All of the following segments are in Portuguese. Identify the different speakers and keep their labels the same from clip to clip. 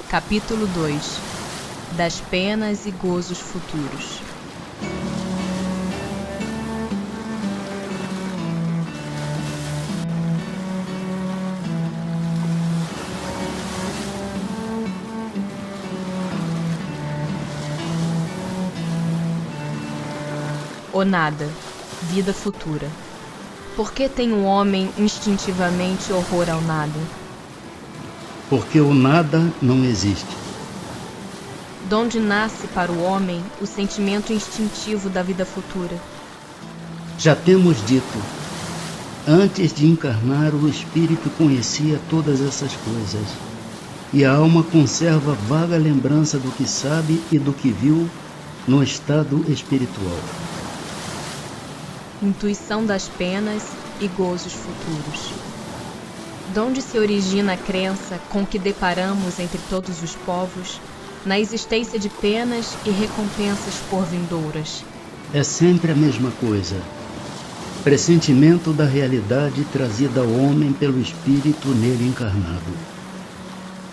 Speaker 1: Capítulo 2 Das penas e gozos futuros. O nada, vida futura. Por que tem o homem instintivamente horror ao nada?
Speaker 2: Porque o nada não existe.
Speaker 1: Donde nasce para o homem o sentimento instintivo da vida futura?
Speaker 2: Já temos dito, antes de encarnar, o espírito conhecia todas essas coisas, e a alma conserva vaga lembrança do que sabe e do que viu no estado espiritual.
Speaker 1: Intuição das penas e gozos futuros. Donde se origina a crença com que deparamos entre todos os povos na existência de penas e recompensas por vindouras?
Speaker 2: É sempre a mesma coisa. Pressentimento da realidade trazida ao homem pelo espírito nele encarnado.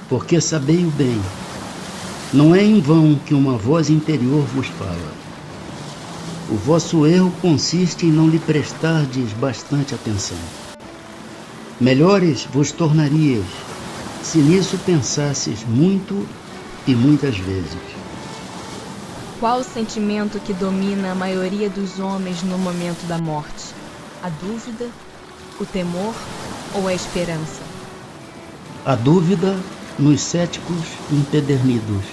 Speaker 2: Porque sabei o bem, não é em vão que uma voz interior vos fala. O vosso erro consiste em não lhe prestardes bastante atenção. Melhores vos tornaríeis, se nisso pensasses muito e muitas vezes.
Speaker 1: Qual o sentimento que domina a maioria dos homens no momento da morte? A dúvida, o temor ou a esperança?
Speaker 2: A dúvida nos céticos empedernidos,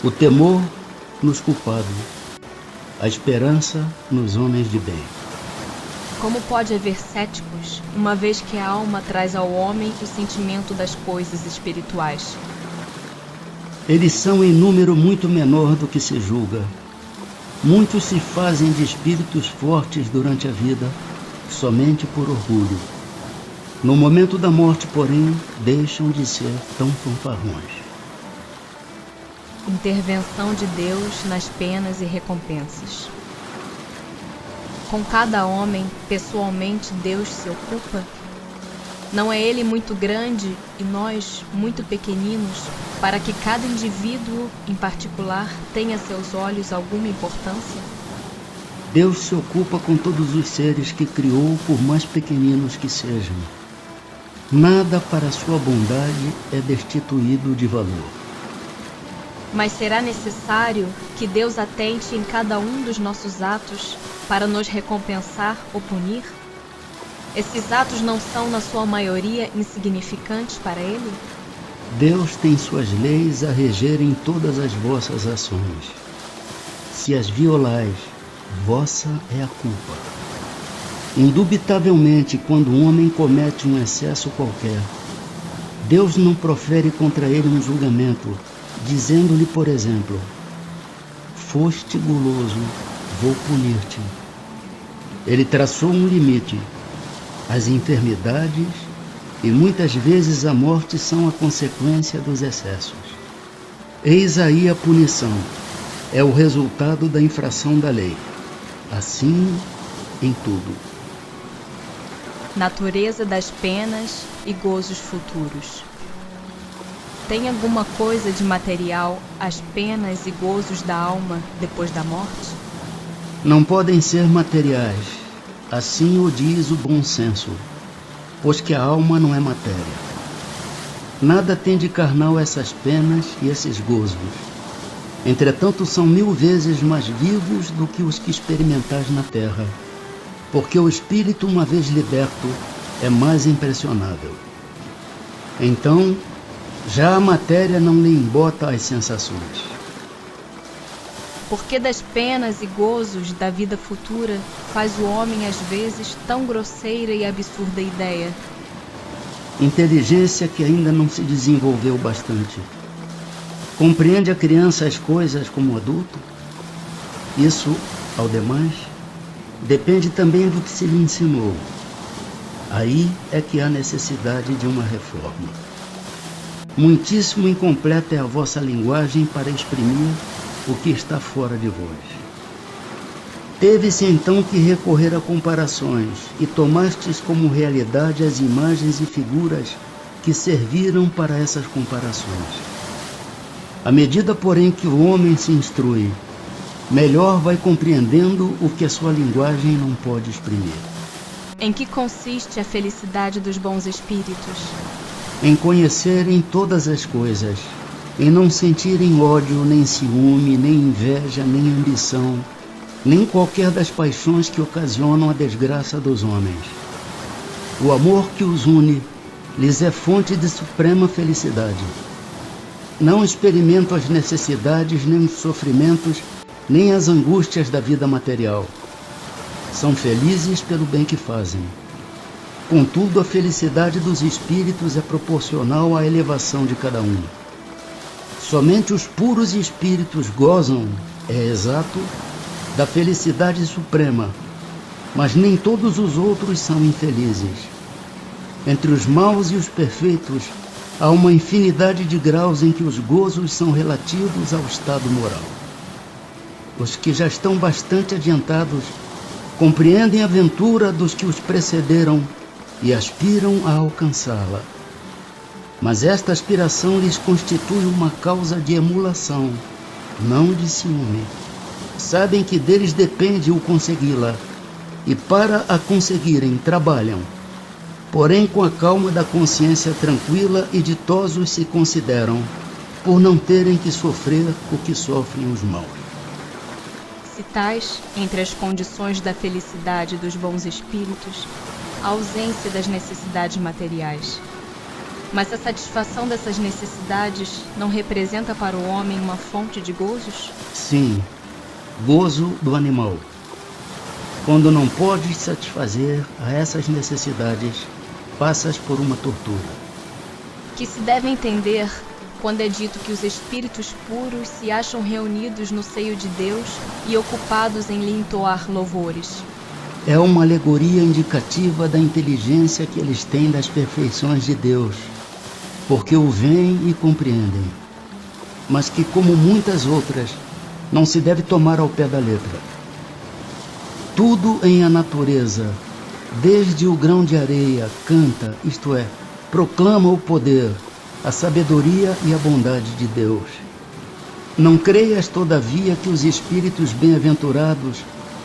Speaker 2: o temor nos culpados, a esperança nos homens de bem.
Speaker 1: Como pode haver céticos, uma vez que a alma traz ao homem o sentimento das coisas espirituais?
Speaker 2: Eles são em número muito menor do que se julga. Muitos se fazem de espíritos fortes durante a vida, somente por orgulho. No momento da morte, porém, deixam de ser tão fanfarrões.
Speaker 1: Intervenção de Deus nas penas e recompensas. Com cada homem, pessoalmente, Deus se ocupa? Não é Ele muito grande e nós muito pequeninos para que cada indivíduo, em particular, tenha a seus olhos alguma importância?
Speaker 2: Deus se ocupa com todos os seres que criou, por mais pequeninos que sejam. Nada para sua bondade é destituído de valor.
Speaker 1: Mas será necessário que Deus atente em cada um dos nossos atos para nos recompensar ou punir? Esses atos não são, na sua maioria, insignificantes para Ele?
Speaker 2: Deus tem suas leis a regerem todas as vossas ações. Se as violais, vossa é a culpa. Indubitavelmente, quando um homem comete um excesso qualquer, Deus não profere contra ele um julgamento, dizendo-lhe, por exemplo, foste guloso, vou punir-te. Ele traçou um limite. As enfermidades e muitas vezes a morte são a consequência dos excessos. Eis aí a punição. É o resultado da infração da lei. Assim em tudo.
Speaker 1: Natureza das penas e gozos futuros. Tem alguma coisa de material as penas e gozos da alma depois da morte?
Speaker 2: Não podem ser materiais, assim o diz o bom senso, pois que a alma não é matéria. Nada tem de carnal essas penas e esses gozos. Entretanto, são 1000 vezes mais vivos do que os que experimentais na terra, porque o espírito, uma vez liberto, é mais impressionável. Então, já a matéria não lhe embota as sensações.
Speaker 1: Porque das penas e gozos da vida futura faz o homem às vezes tão grosseira e absurda ideia?
Speaker 2: Inteligência que ainda não se desenvolveu bastante. Compreende a criança as coisas como o adulto? Isso, ao demais, depende também do que se lhe ensinou. Aí é que há necessidade de uma reforma. Muitíssimo incompleta é a vossa linguagem para exprimir o que está fora de vós. Teve-se então que recorrer a comparações, e tomastes como realidade as imagens e figuras que serviram para essas comparações. À medida, porém, que o homem se instrui, melhor vai compreendendo o que a sua linguagem não pode exprimir.
Speaker 1: Em que consiste a felicidade dos bons espíritos?
Speaker 2: Em conhecerem todas as coisas, em não sentirem ódio, nem ciúme, nem inveja, nem ambição, nem qualquer das paixões que ocasionam a desgraça dos homens. O amor que os une lhes é fonte de suprema felicidade. Não experimentam as necessidades, nem os sofrimentos, nem as angústias da vida material. São felizes pelo bem que fazem. Contudo, a felicidade dos espíritos é proporcional à elevação de cada um. Somente os puros espíritos gozam, é exato, da felicidade suprema, mas nem todos os outros são infelizes. Entre os maus e os perfeitos, há uma infinidade de graus em que os gozos são relativos ao estado moral. Os que já estão bastante adiantados compreendem a ventura dos que os precederam e aspiram a alcançá-la. Mas esta aspiração lhes constitui uma causa de emulação, não de ciúme. Sabem que deles depende o consegui-la, e para a conseguirem trabalham, porém com a calma da consciência tranquila e ditosos se consideram, por não terem que sofrer o que sofrem os maus.
Speaker 1: Citais, entre as condições da felicidade dos bons espíritos, a ausência das necessidades materiais. Mas a satisfação dessas necessidades não representa para o homem uma fonte de gozos?
Speaker 2: Sim, gozo do animal. Quando não podes satisfazer a essas necessidades, passas por uma tortura.
Speaker 1: Que se deve entender quando é dito que os espíritos puros se acham reunidos no seio de Deus e ocupados em lhe entoar louvores.
Speaker 2: É uma alegoria indicativa da inteligência que eles têm das perfeições de Deus, porque o veem e compreendem, mas que, como muitas outras, não se deve tomar ao pé da letra. Tudo em a natureza, desde o grão de areia, canta, isto é, proclama o poder, a sabedoria e a bondade de Deus. Não creias, todavia, que os espíritos bem-aventurados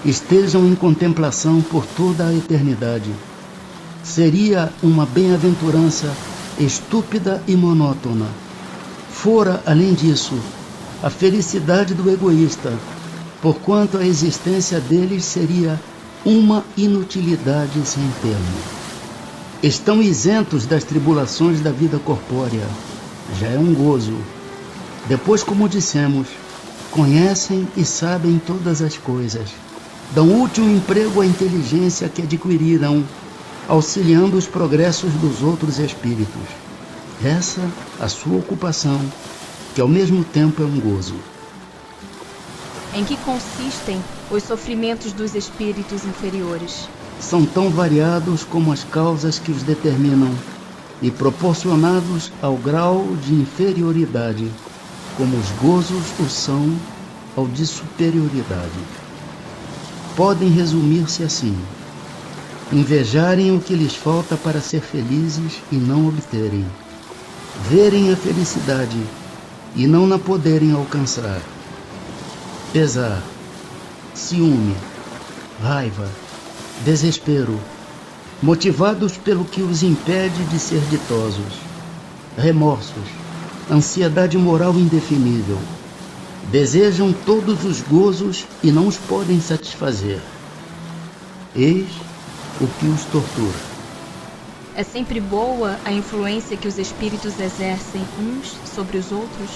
Speaker 2: estejam em contemplação por toda a eternidade. Seria uma bem-aventurança estúpida e monótona. Fora, além disso, a felicidade do egoísta, porquanto a existência deles seria uma inutilidade sem termo. Estão isentos das tribulações da vida corpórea. Já é um gozo. Depois, como dissemos, conhecem e sabem todas as coisas. Dão útil emprego à inteligência que adquiriram, auxiliando os progressos dos outros espíritos. Essa a sua ocupação, que ao mesmo tempo é um gozo.
Speaker 1: Em que consistem os sofrimentos dos espíritos inferiores?
Speaker 2: São tão variados como as causas que os determinam e proporcionados ao grau de inferioridade, como os gozos o são ao de superioridade. Podem resumir-se assim: invejarem o que lhes falta para ser felizes e não obterem, verem a felicidade e não na poderem alcançar, pesar, ciúme, raiva, desespero, motivados pelo que os impede de ser ditosos, remorsos, ansiedade moral indefinível. Desejam todos os gozos e não os podem satisfazer. Eis o que os tortura.
Speaker 1: É sempre boa a influência que os espíritos exercem uns sobre os outros?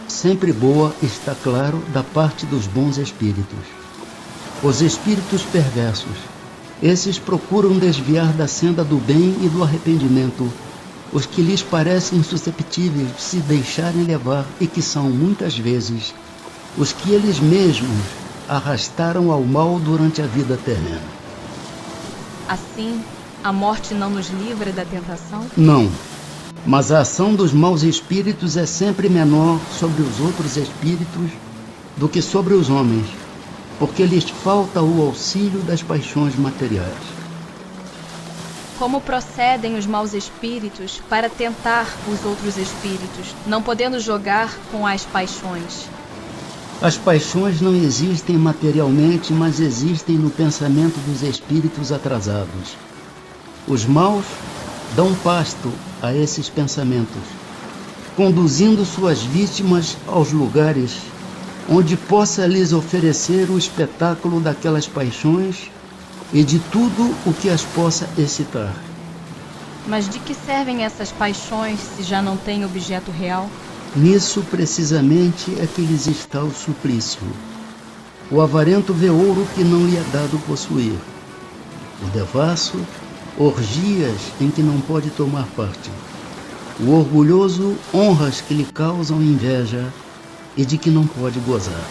Speaker 2: Sempre boa, está claro, da parte dos bons espíritos. Os espíritos perversos, esses procuram desviar da senda do bem e do arrependimento os que lhes parecem susceptíveis de se deixarem levar e que são, muitas vezes, os que eles mesmos arrastaram ao mal durante a vida terrena.
Speaker 1: Assim, a morte não nos livra da tentação?
Speaker 2: Não, mas a ação dos maus espíritos é sempre menor sobre os outros espíritos do que sobre os homens, porque lhes falta o auxílio das paixões materiais.
Speaker 1: Como procedem os maus espíritos para tentar os outros espíritos, não podendo jogar com as paixões?
Speaker 2: As paixões não existem materialmente, mas existem no pensamento dos espíritos atrasados. Os maus dão pasto a esses pensamentos, conduzindo suas vítimas aos lugares onde possa lhes oferecer o espetáculo daquelas paixões e de tudo o que as possa excitar.
Speaker 1: Mas de que servem essas paixões se já não têm objeto real?
Speaker 2: Nisso precisamente é que lhes está o suplício. O avarento vê ouro que não lhe é dado possuir. O devasso, orgias em que não pode tomar parte. O orgulhoso, honras que lhe causam inveja e de que não pode gozar.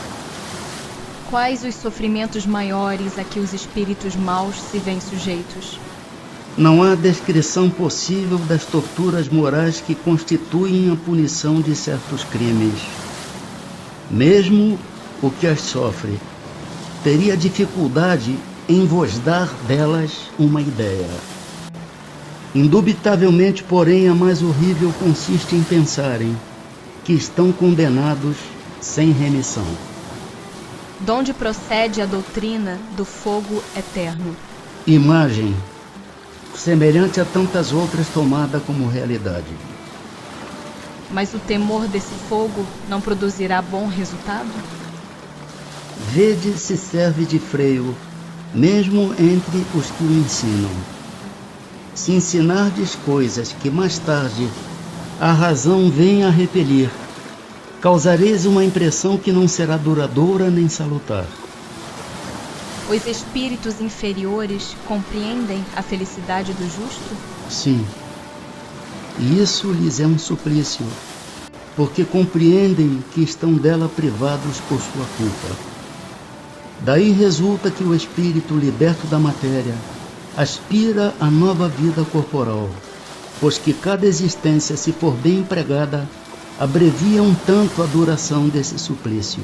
Speaker 1: Quais os sofrimentos maiores a que os espíritos maus se veem sujeitos?
Speaker 2: Não há descrição possível das torturas morais que constituem a punição de certos crimes. Mesmo o que as sofre teria dificuldade em vos dar delas uma ideia. Indubitavelmente, porém, a mais horrível consiste em pensarem que estão condenados sem remissão.
Speaker 1: Donde procede a doutrina do fogo eterno?
Speaker 2: Imagem, semelhante a tantas outras tomada como realidade.
Speaker 1: Mas o temor desse fogo não produzirá bom resultado?
Speaker 2: Vede se serve de freio, mesmo entre os que o ensinam. Se ensinardes coisas que mais tarde a razão venha a repelir, causareis uma impressão que não será duradoura nem salutar.
Speaker 1: Os espíritos inferiores compreendem a felicidade do justo?
Speaker 2: Sim. E isso lhes é um suplício, porque compreendem que estão dela privados por sua culpa. Daí resulta que o espírito liberto da matéria aspira à nova vida corporal, pois que cada existência, se for bem empregada, abrevia um tanto a duração desse suplício.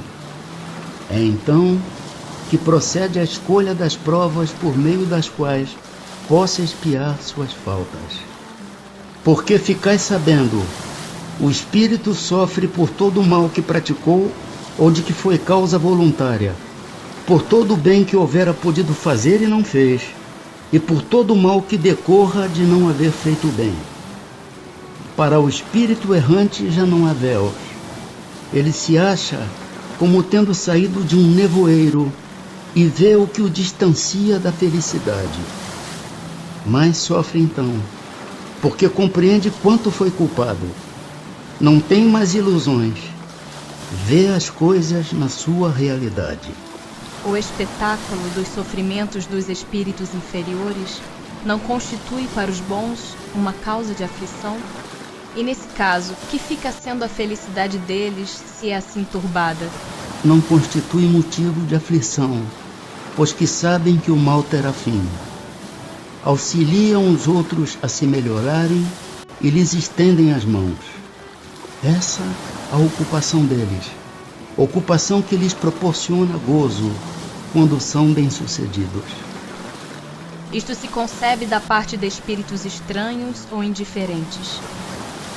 Speaker 2: É então que procede a escolha das provas por meio das quais possa expiar suas faltas. Porque ficais sabendo, o espírito sofre por todo o mal que praticou ou de que foi causa voluntária, por todo o bem que houvera podido fazer e não fez, e por todo o mal que decorra de não haver feito o bem. Para o espírito errante já não há véus. Ele se acha como tendo saído de um nevoeiro e vê o que o distancia da felicidade. Mas sofre então, porque compreende quanto foi culpado. Não tem mais ilusões. Vê as coisas na sua realidade.
Speaker 1: O espetáculo dos sofrimentos dos espíritos inferiores não constitui para os bons uma causa de aflição? E nesse caso, que fica sendo a felicidade deles se é assim turbada?
Speaker 2: Não constitui motivo de aflição, pois que sabem que o mal terá fim. Auxiliam os outros a se melhorarem e lhes estendem as mãos. Essa a ocupação deles, ocupação que lhes proporciona gozo quando são bem-sucedidos.
Speaker 1: Isto se concebe da parte de espíritos estranhos ou indiferentes.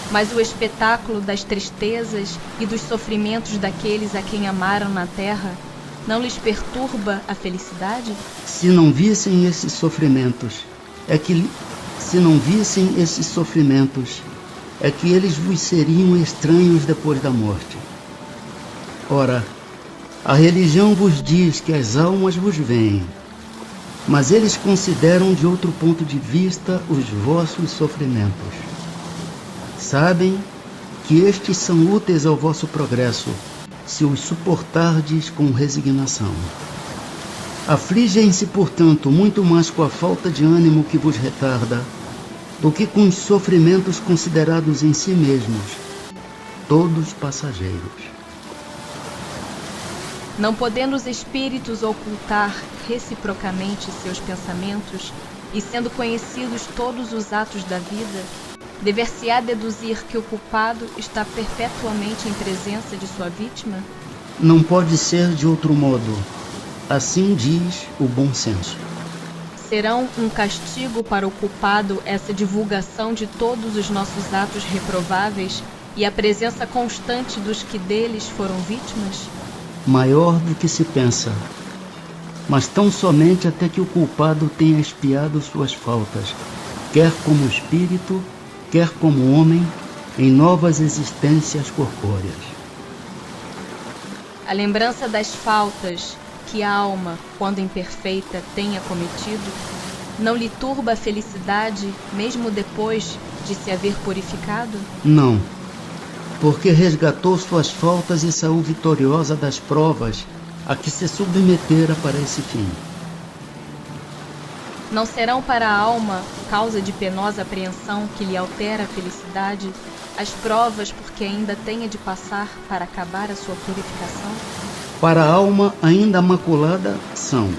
Speaker 1: Mas o espetáculo das tristezas e dos sofrimentos daqueles a quem amaram na terra não lhes perturba a felicidade?
Speaker 2: Se não vissem esses sofrimentos, é que eles vos seriam estranhos depois da morte. Ora, a religião vos diz que as almas vos veem, mas eles consideram de outro ponto de vista os vossos sofrimentos. Sabem que estes são úteis ao vosso progresso, se os suportardes com resignação. Afligem-se, portanto, muito mais com a falta de ânimo que vos retarda, do que com os sofrimentos considerados em si mesmos, todos passageiros.
Speaker 1: Não podendo os espíritos ocultar reciprocamente seus pensamentos, e sendo conhecidos todos os atos da vida, dever-se-á deduzir que o culpado está perpetuamente em presença de sua vítima?
Speaker 2: Não pode ser de outro modo. Assim diz o bom senso.
Speaker 1: Serão um castigo para o culpado essa divulgação de todos os nossos atos reprováveis e a presença constante dos que deles foram vítimas?
Speaker 2: Maior do que se pensa, mas tão somente até que o culpado tenha expiado suas faltas, quer como espírito, quer como homem, em novas existências corpóreas.
Speaker 1: A lembrança das faltas que a alma, quando imperfeita, tenha cometido, não lhe turba a felicidade, mesmo depois de se haver purificado?
Speaker 2: Não, porque resgatou suas faltas e saiu vitoriosa das provas a que se submetera para esse fim.
Speaker 1: Não serão para a alma causa de penosa apreensão que lhe altera a felicidade as provas porque ainda tenha de passar para acabar a sua purificação?
Speaker 2: Para a alma ainda maculada são.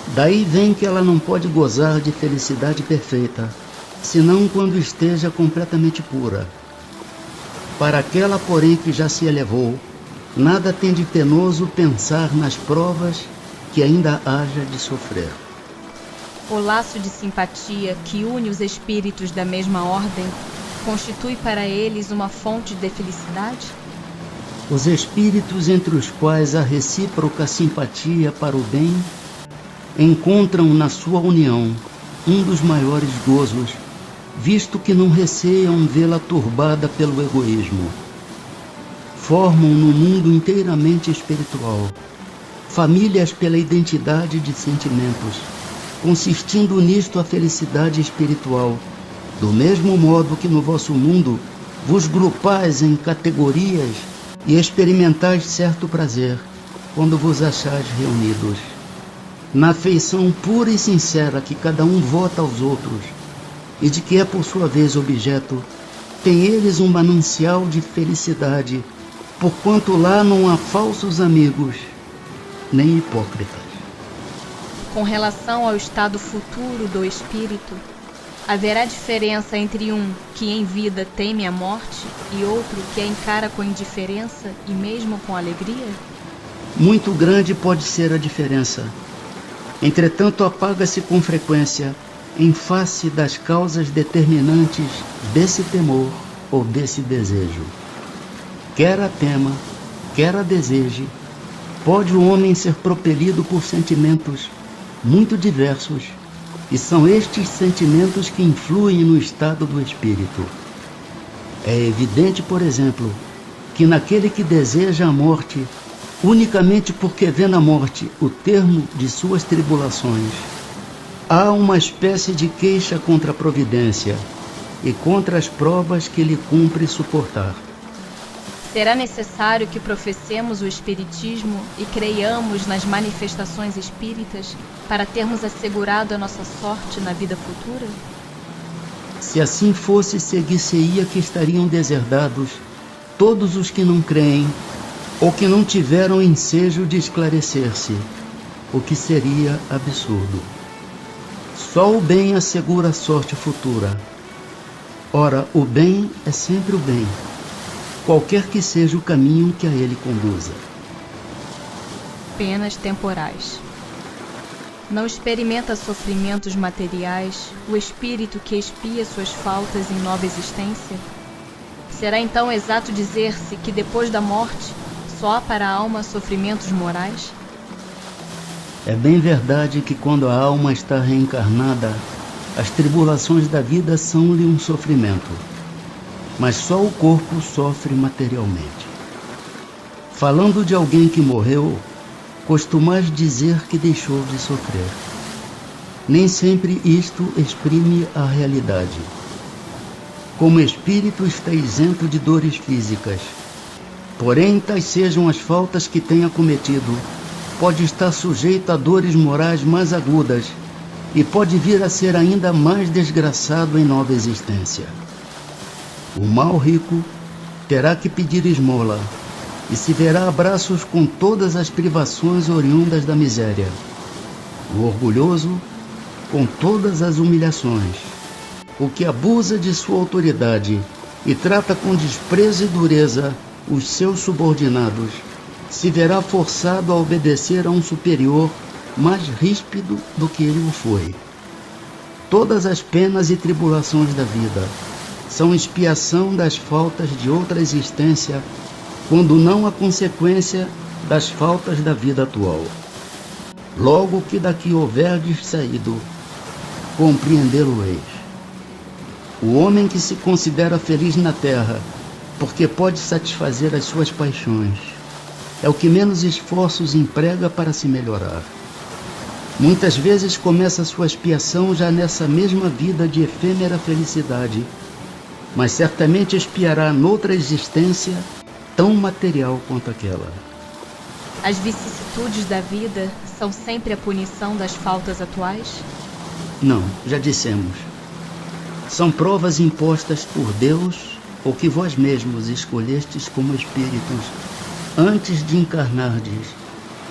Speaker 2: Daí vem que ela não pode gozar de felicidade perfeita, senão quando esteja completamente pura. Para aquela, porém, que já se elevou, nada tem de penoso pensar nas provas que ainda haja de sofrer.
Speaker 1: O laço de simpatia que une os espíritos da mesma ordem constitui para eles uma fonte de felicidade?
Speaker 2: Os espíritos entre os quais há recíproca simpatia para o bem encontram na sua união um dos maiores gozos, visto que não receiam vê-la turbada pelo egoísmo. Formam no mundo inteiramente espiritual famílias pela identidade de sentimentos, consistindo nisto a felicidade espiritual, do mesmo modo que no vosso mundo vos grupais em categorias e experimentais certo prazer quando vos achais reunidos. Na afeição pura e sincera que cada um vota aos outros, e de que é por sua vez objeto, tem eles um manancial de felicidade, porquanto lá não há falsos amigos, nem hipócritas.
Speaker 1: Com relação ao estado futuro do espírito, haverá diferença entre um que em vida teme a morte e outro que a encara com indiferença e mesmo com alegria?
Speaker 2: Muito grande pode ser a diferença. Entretanto, apaga-se com frequência em face das causas determinantes desse temor ou desse desejo. Quer a tema, quer a deseje, pode o homem ser propelido por sentimentos muito diversos, e são estes sentimentos que influem no estado do espírito. É evidente, por exemplo, que naquele que deseja a morte, unicamente porque vê na morte o termo de suas tribulações, há uma espécie de queixa contra a providência e contra as provas que lhe cumpre suportar.
Speaker 1: Será necessário que professemos o espiritismo e creiamos nas manifestações espíritas para termos assegurado a nossa sorte na vida futura?
Speaker 2: Se assim fosse, seguir-se-ia que estariam deserdados todos os que não creem ou que não tiveram ensejo de esclarecer-se, o que seria absurdo. Só o bem assegura a sorte futura. Ora, o bem é sempre o bem, qualquer que seja o caminho que a ele conduza.
Speaker 1: Penas temporais. Não experimenta sofrimentos materiais o espírito que expia suas faltas em nova existência? Será então exato dizer-se que depois da morte só há para a alma sofrimentos morais?
Speaker 2: É bem verdade que quando a alma está reencarnada, as tribulações da vida são-lhe um sofrimento, mas só o corpo sofre materialmente. Falando de alguém que morreu, costumais dizer que deixou de sofrer. Nem sempre isto exprime a realidade. Como espírito está isento de dores físicas, porém tais sejam as faltas que tenha cometido, pode estar sujeito a dores morais mais agudas e pode vir a ser ainda mais desgraçado em nova existência. O mal rico terá que pedir esmola e se verá a braços com todas as privações oriundas da miséria. O orgulhoso com todas as humilhações. O que abusa de sua autoridade e trata com desprezo e dureza os seus subordinados, se verá forçado a obedecer a um superior mais ríspido do que ele o foi. Todas as penas e tribulações da vida são expiação das faltas de outra existência, quando não a consequência das faltas da vida atual. Logo que daqui houverdes saído, compreendê-lo-eis. O homem que se considera feliz na terra, porque pode satisfazer as suas paixões, é o que menos esforços emprega para se melhorar. Muitas vezes começa sua expiação já nessa mesma vida de efêmera felicidade, mas certamente expiará noutra existência tão material quanto aquela.
Speaker 1: As vicissitudes da vida são sempre a punição das faltas atuais?
Speaker 2: Não, já dissemos. São provas impostas por Deus ou que vós mesmos escolhestes como espíritos antes de encarnardes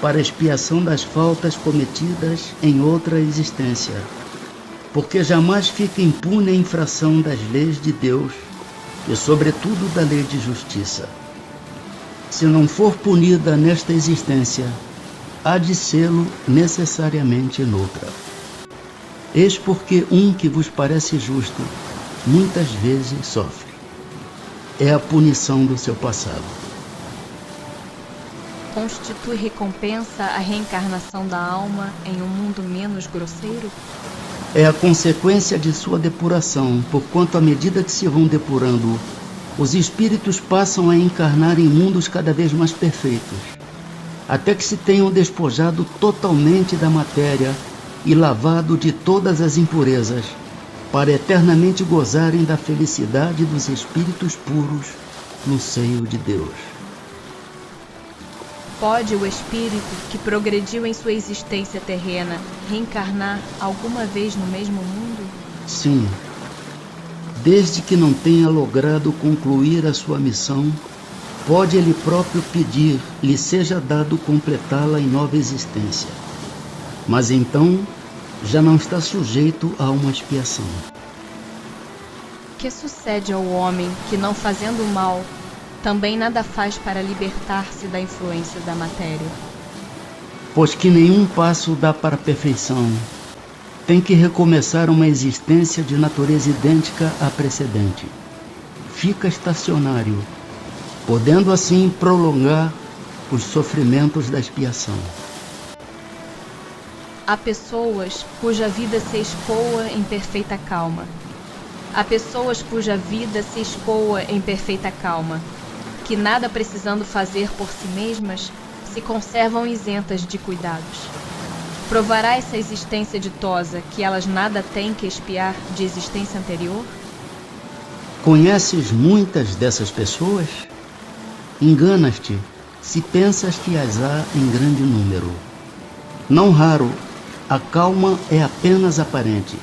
Speaker 2: para expiação das faltas cometidas em outra existência, porque jamais fica impune a infração das leis de Deus e, sobretudo, da lei de justiça. Se não for punida nesta existência, há de sê-lo necessariamente noutra. Eis porque um que vos parece justo, muitas vezes sofre. É a punição do seu passado.
Speaker 1: Constitui recompensa a reencarnação da alma em um mundo menos grosseiro?
Speaker 2: É a consequência de sua depuração, porquanto à medida que se vão depurando, os espíritos passam a encarnar em mundos cada vez mais perfeitos, até que se tenham despojado totalmente da matéria e lavado de todas as impurezas, para eternamente gozarem da felicidade dos espíritos puros no seio de Deus.
Speaker 1: Pode o espírito que progrediu em sua existência terrena reencarnar alguma vez no mesmo mundo?
Speaker 2: Sim, desde que não tenha logrado concluir a sua missão, pode ele próprio pedir lhe seja dado completá-la em nova existência. Mas então já não está sujeito a uma expiação.
Speaker 1: Que sucede ao homem que, não fazendo mal, também nada faz para libertar-se da influência da matéria?
Speaker 2: Pois que nenhum passo dá para a perfeição, tem que recomeçar uma existência de natureza idêntica à precedente. Fica estacionário, podendo assim prolongar os sofrimentos da expiação.
Speaker 1: Há pessoas cuja vida se escoa em perfeita calma. Há pessoas cuja vida se escoa em perfeita calma, que nada precisando fazer por si mesmas, se conservam isentas de cuidados. Provará essa existência ditosa que elas nada têm que expiar de existência anterior?
Speaker 2: Conheces muitas dessas pessoas? Enganas-te se pensas que as há em grande número. Não raro, a calma é apenas aparente.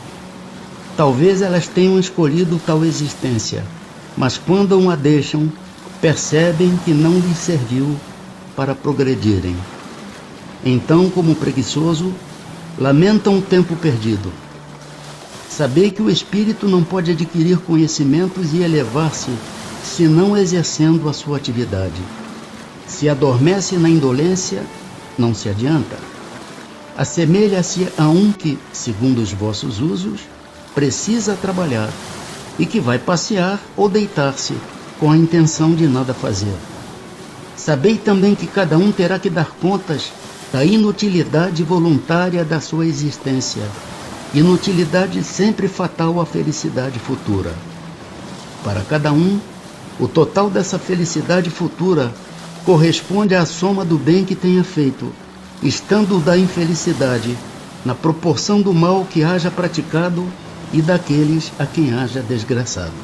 Speaker 2: Talvez elas tenham escolhido tal existência, mas quando a deixam, percebem que não lhes serviu para progredirem. Então, como preguiçoso, lamentam o tempo perdido. Sabei que o espírito não pode adquirir conhecimentos e elevar-se senão exercendo a sua atividade. Se adormece na indolência, não se adianta. Assemelha-se a um que, segundo os vossos usos, precisa trabalhar e que vai passear ou deitar-se com a intenção de nada fazer. Sabei também que cada um terá que dar contas da inutilidade voluntária da sua existência, inutilidade sempre fatal à felicidade futura. Para cada um, o total dessa felicidade futura corresponde à soma do bem que tenha feito, estando da infelicidade na proporção do mal que haja praticado e daqueles a quem haja desgraçado.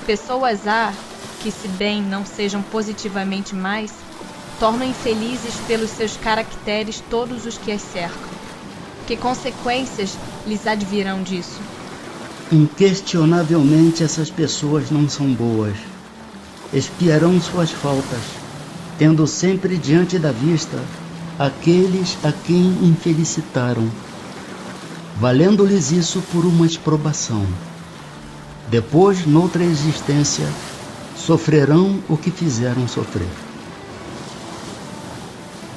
Speaker 1: Pessoas há que, se bem não sejam positivamente mais, tornam infelizes pelos seus caracteres todos os que as cercam. Que consequências lhes advirão disso?
Speaker 2: Inquestionavelmente essas pessoas não são boas. Expiarão suas faltas, tendo sempre diante da vista aqueles a quem infelicitaram, valendo-lhes isso por uma exprobação. Depois, noutra existência, sofrerão o que fizeram sofrer.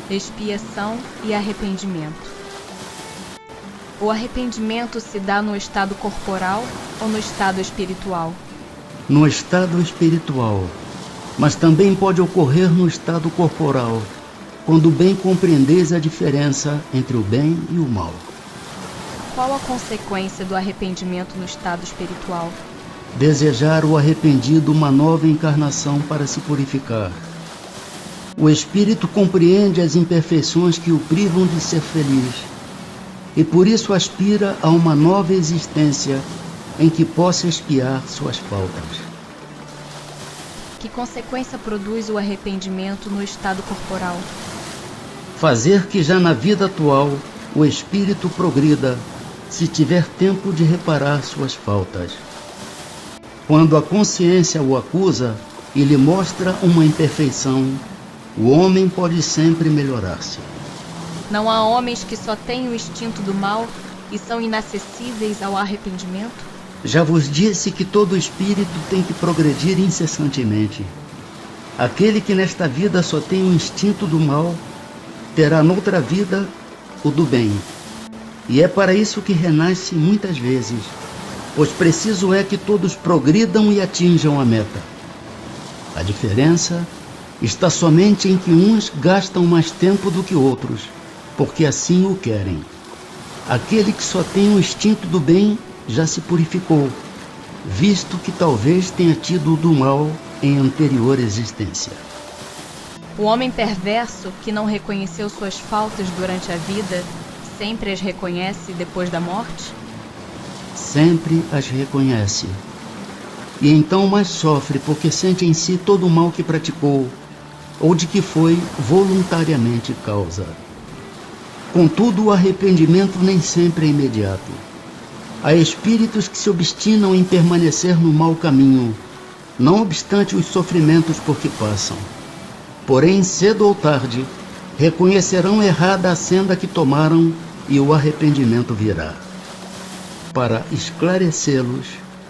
Speaker 1: Expiação e arrependimento. O arrependimento se dá no estado corporal ou no estado espiritual?
Speaker 2: No estado espiritual, mas também pode ocorrer no estado corporal, quando bem compreendeis a diferença entre o bem e o mal.
Speaker 1: Qual a consequência do arrependimento no estado espiritual?
Speaker 2: Desejar o arrependido uma nova encarnação para se purificar. O espírito compreende as imperfeições que o privam de ser feliz e por isso aspira a uma nova existência em que possa expiar suas faltas.
Speaker 1: Que consequência produz o arrependimento no estado corporal?
Speaker 2: Fazer que já na vida atual o espírito progrida, se tiver tempo de reparar suas faltas. Quando a consciência o acusa e lhe mostra uma imperfeição, o homem pode sempre melhorar-se.
Speaker 1: Não há homens que só têm o instinto do mal e são inacessíveis ao arrependimento?
Speaker 2: Já vos disse que todo espírito tem que progredir incessantemente. Aquele que nesta vida só tem o instinto do mal, terá noutra vida o do bem. E é para isso que renasce muitas vezes, pois preciso é que todos progridam e atinjam a meta. A diferença está somente em que uns gastam mais tempo do que outros, porque assim o querem. Aquele que só tem o instinto do bem já se purificou, visto que talvez tenha tido o do mal em anterior existência.
Speaker 1: O homem perverso que não reconheceu suas faltas durante a vida, sempre as reconhece depois da morte?
Speaker 2: Sempre as reconhece. E então mais sofre porque sente em si todo o mal que praticou, ou de que foi voluntariamente causa. Contudo, o arrependimento nem sempre é imediato. Há espíritos que se obstinam em permanecer no mau caminho, não obstante os sofrimentos por que passam. Porém, cedo ou tarde, reconhecerão errada a senda que tomaram e o arrependimento virá. Para esclarecê-los,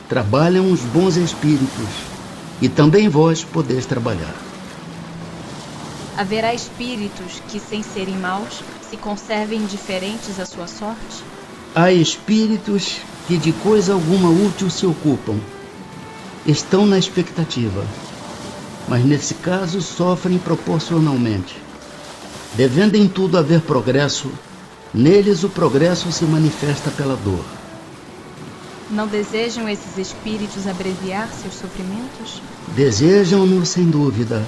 Speaker 2: trabalham os bons espíritos, e também vós podeis trabalhar.
Speaker 1: Haverá espíritos que, sem serem maus, se conservem indiferentes à sua sorte?
Speaker 2: Há espíritos que de coisa alguma útil se ocupam. Estão na expectativa, mas nesse caso sofrem proporcionalmente. Devendo em tudo haver progresso, neles o progresso se manifesta pela dor.
Speaker 1: Não desejam esses espíritos abreviar seus sofrimentos?
Speaker 2: Desejam-no sem dúvida,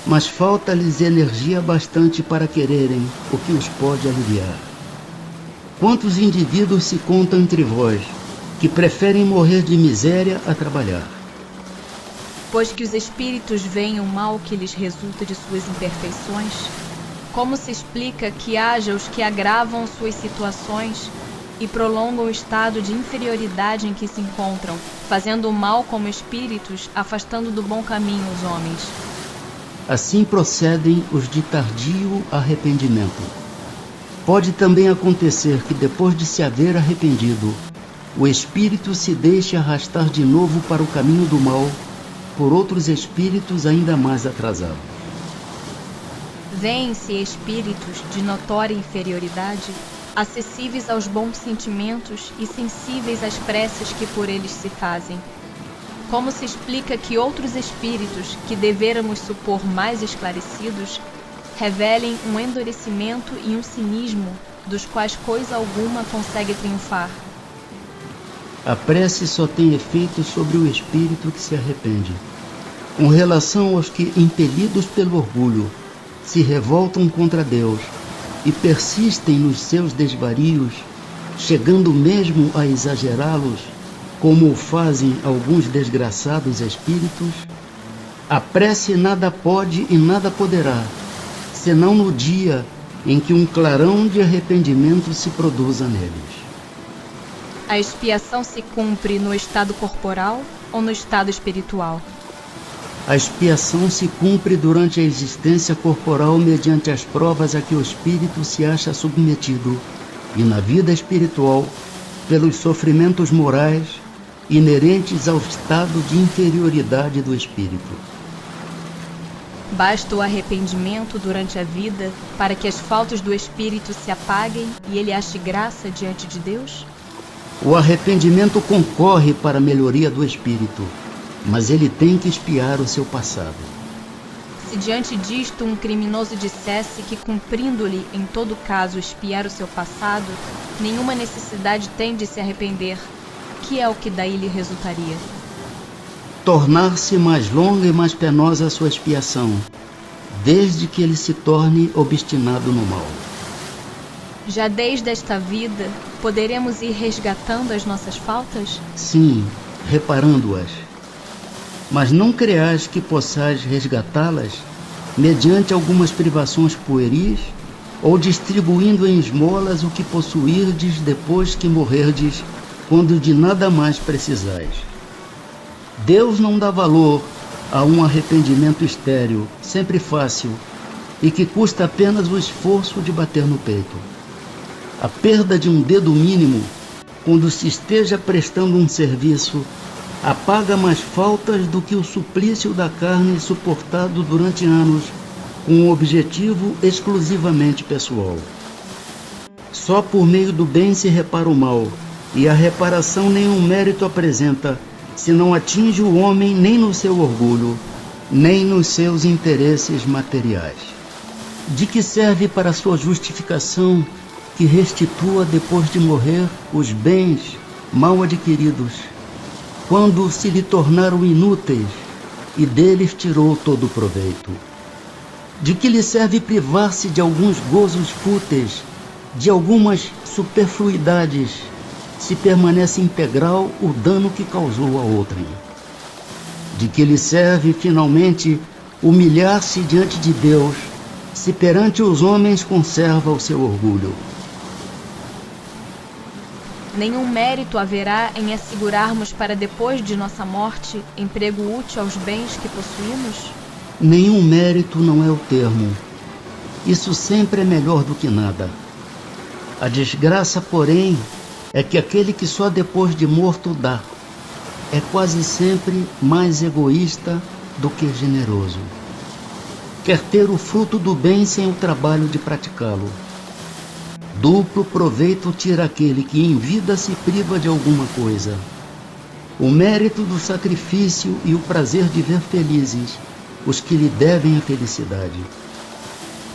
Speaker 2: mas falta-lhes energia bastante para quererem o que os pode aliviar. Quantos indivíduos se contam entre vós que preferem morrer de miséria a trabalhar?
Speaker 1: Pois que os espíritos veem o mal que lhes resulta de suas imperfeições, como se explica que haja os que agravam suas situações e prolongam o estado de inferioridade em que se encontram, fazendo o mal como espíritos, afastando do bom caminho os homens?
Speaker 2: Assim procedem os de tardio arrependimento. Pode também acontecer que depois de se haver arrependido, o espírito se deixe arrastar de novo para o caminho do mal por outros espíritos ainda mais atrasados.
Speaker 1: Vêem-se espíritos de notória inferioridade, acessíveis aos bons sentimentos e sensíveis às preces que por eles se fazem. Como se explica que outros espíritos, que devêramos supor mais esclarecidos, revelem um endurecimento e um cinismo dos quais coisa alguma consegue triunfar?
Speaker 2: A prece só tem efeito sobre o espírito que se arrepende. Com relação aos que, impelidos pelo orgulho, se revoltam contra Deus e persistem nos seus desvarios, chegando mesmo a exagerá-los, como o fazem alguns desgraçados espíritos, a prece nada pode e nada poderá, senão no dia em que um clarão de arrependimento se produza neles.
Speaker 1: A expiação se cumpre no estado corporal ou no estado espiritual?
Speaker 2: A expiação se cumpre durante a existência corporal mediante as provas a que o espírito se acha submetido, e na vida espiritual, pelos sofrimentos morais inerentes ao estado de inferioridade do espírito.
Speaker 1: Basta o arrependimento durante a vida para que as faltas do espírito se apaguem e ele ache graça diante de Deus?
Speaker 2: O arrependimento concorre para a melhoria do espírito, mas ele tem que expiar o seu passado.
Speaker 1: Se diante disto um criminoso dissesse que, cumprindo-lhe em todo caso expiar o seu passado, nenhuma necessidade tem de se arrepender, que é o que daí lhe resultaria?
Speaker 2: Tornar-se mais longa e mais penosa a sua expiação, desde que ele se torne obstinado no mal.
Speaker 1: Já desde esta vida, poderemos ir resgatando as nossas faltas?
Speaker 2: Sim, reparando-as. Mas não creais que possais resgatá-las mediante algumas privações pueris ou distribuindo em esmolas o que possuirdes depois que morrerdes, quando de nada mais precisais. Deus não dá valor a um arrependimento estéril, sempre fácil, e que custa apenas o esforço de bater no peito. A perda de um dedo mínimo, quando se esteja prestando um serviço, apaga mais faltas do que o suplício da carne suportado durante anos com um objetivo exclusivamente pessoal. Só por meio do bem se repara o mal, e a reparação nenhum mérito apresenta, se não atinge o homem nem no seu orgulho, nem nos seus interesses materiais. De que serve para a sua justificação que restitua depois de morrer os bens mal adquiridos, quando se lhe tornaram inúteis e deles tirou todo o proveito? De que lhe serve privar-se de alguns gozos fúteis, de algumas superfluidades, se permanece integral o dano que causou a outrem? De que lhe serve, finalmente, humilhar-se diante de Deus, se perante os homens conserva o seu orgulho?
Speaker 1: Nenhum mérito haverá em assegurarmos para depois de nossa morte emprego útil aos bens que possuímos?
Speaker 2: Nenhum mérito não é o termo. Isso sempre é melhor do que nada. A desgraça, porém, é que aquele que só depois de morto dá, é quase sempre mais egoísta do que generoso. Quer ter o fruto do bem sem o trabalho de praticá-lo. Duplo proveito tira aquele que em vida se priva de alguma coisa. O mérito do sacrifício e o prazer de ver felizes os que lhe devem a felicidade.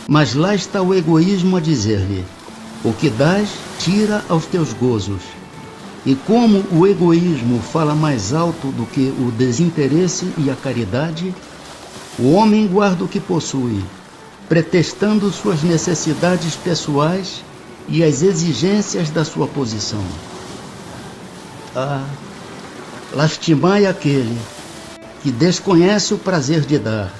Speaker 2: Mas lá está o egoísmo a dizer-lhe: o que dás, tira aos teus gozos. E como o egoísmo fala mais alto do que o desinteresse e a caridade, o homem guarda o que possui, pretextando suas necessidades pessoais e as exigências da sua posição. Ah, lastimai aquele que desconhece o prazer de dar.